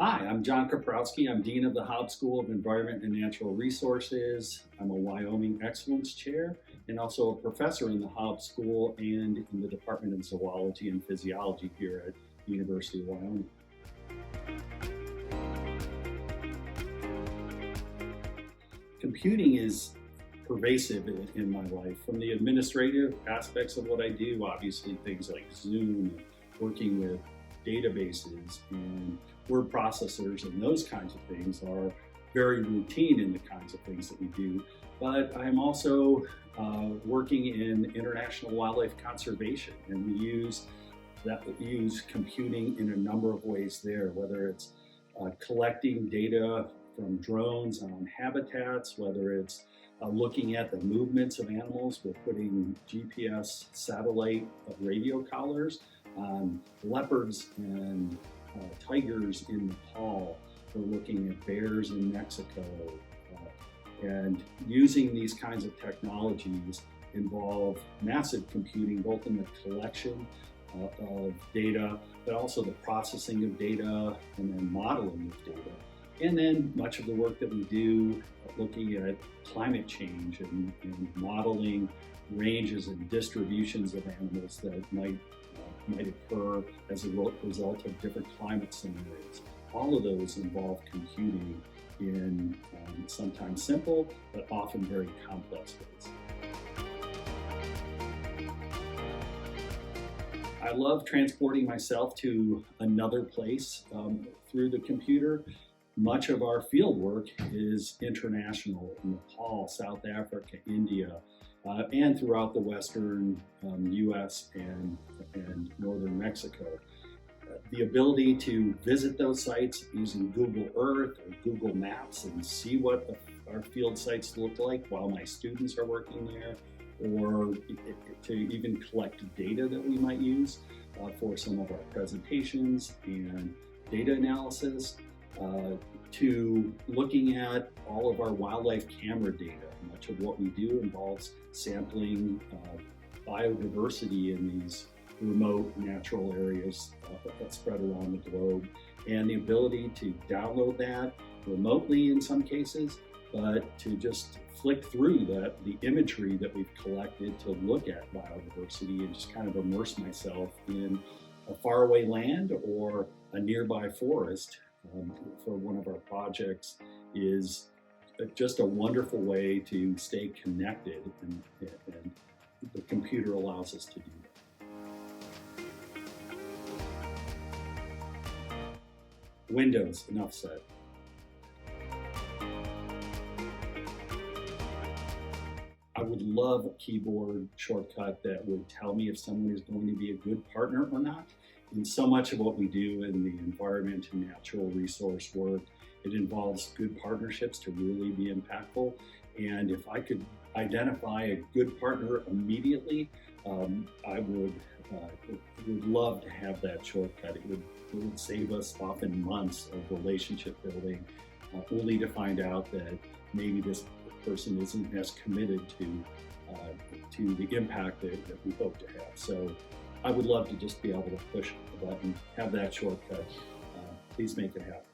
Hi, I'm John Koprowski. I'm Dean of the Haub School of Environment and Natural Resources. I'm a Wyoming Excellence Chair and also a professor in the Haub School and in the Department of Zoology and Physiology here at the University of Wyoming. Computing is pervasive in my life, from the administrative aspects of what I do, obviously things like Zoom, and working with databases and word processors and those kinds of things are very routine in the kinds of things that we do. But I'm also working in international wildlife conservation, and we use computing in a number of ways there, whether it's collecting data from drones on habitats, whether it's looking at the movements of animals. We're putting GPS satellite radio collars on leopards and tigers in Nepal. We're looking at bears in Mexico. And using these kinds of technologies involve massive computing, both in the collection of data, but also the processing of data and then modeling of data. And then much of the work that we do looking at climate change and modeling ranges and distributions of animals that might occur as a result of different climate scenarios. All of those involve computing in sometimes simple, but often very complex ways. I love transporting myself to another place through the computer. Much of our field work is international: Nepal, South Africa, India, and throughout the western US and northern Mexico. The ability to visit those sites using Google Earth or Google Maps and see what our field sites look like while my students are working there, or to even collect data that we might use for some of our presentations and data analysis, to looking at all of our wildlife camera data. Much of what we do involves sampling biodiversity in these remote natural areas that spread around the globe, and the ability to download that remotely in some cases, but to just flick through the imagery that we've collected to look at biodiversity and just kind of immerse myself in a faraway land or a nearby forest for one of our projects is just a wonderful way to stay connected, and the computer allows us to do that. Windows, enough said. I would love a keyboard shortcut that would tell me if someone is going to be a good partner or not. In so much of what we do in the environment and natural resource work, it involves good partnerships to really be impactful. And if I could identify a good partner immediately, I would love to have that shortcut. It would save us often months of relationship building, only to find out that maybe this person isn't as committed to the impact that we hope to have. So I would love to just be able to push a button, have that shortcut. Please make it happen.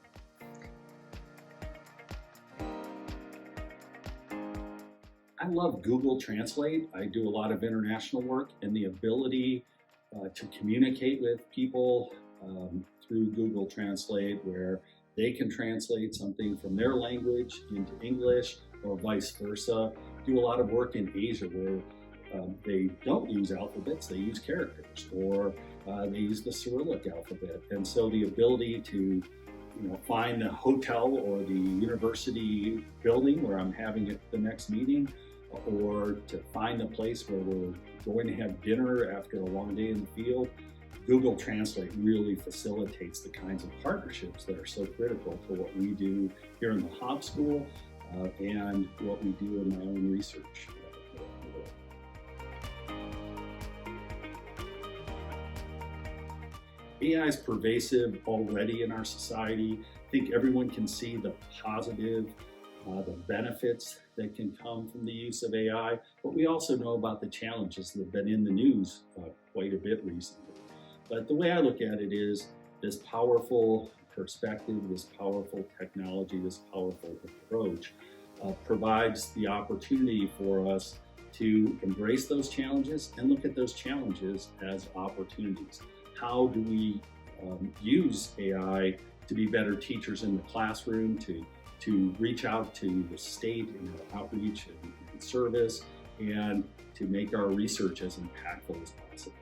I love Google Translate. I do a lot of international work, and the ability to communicate with people through Google Translate, where they can translate something from their language into English or vice versa. Do a lot of work in Asia where they don't use alphabets, they use characters, or they use the Cyrillic alphabet. And so the ability to find the hotel or the university building where I'm having the next meeting, or to find the place where we're going to have dinner after a long day in the field, Google Translate really facilitates the kinds of partnerships that are so critical to what we do here in the Haub School and what we do in my own research. AI is pervasive already in our society. I think everyone can see the positive, the benefits that can come from the use of AI, but we also know about the challenges that have been in the news quite a bit recently. But the way I look at it is this powerful perspective, this powerful technology, this powerful approach provides the opportunity for us to embrace those challenges and look at those challenges as opportunities. How do we use AI to be better teachers in the classroom, to reach out to the state in our outreach and service, and to make our research as impactful as possible?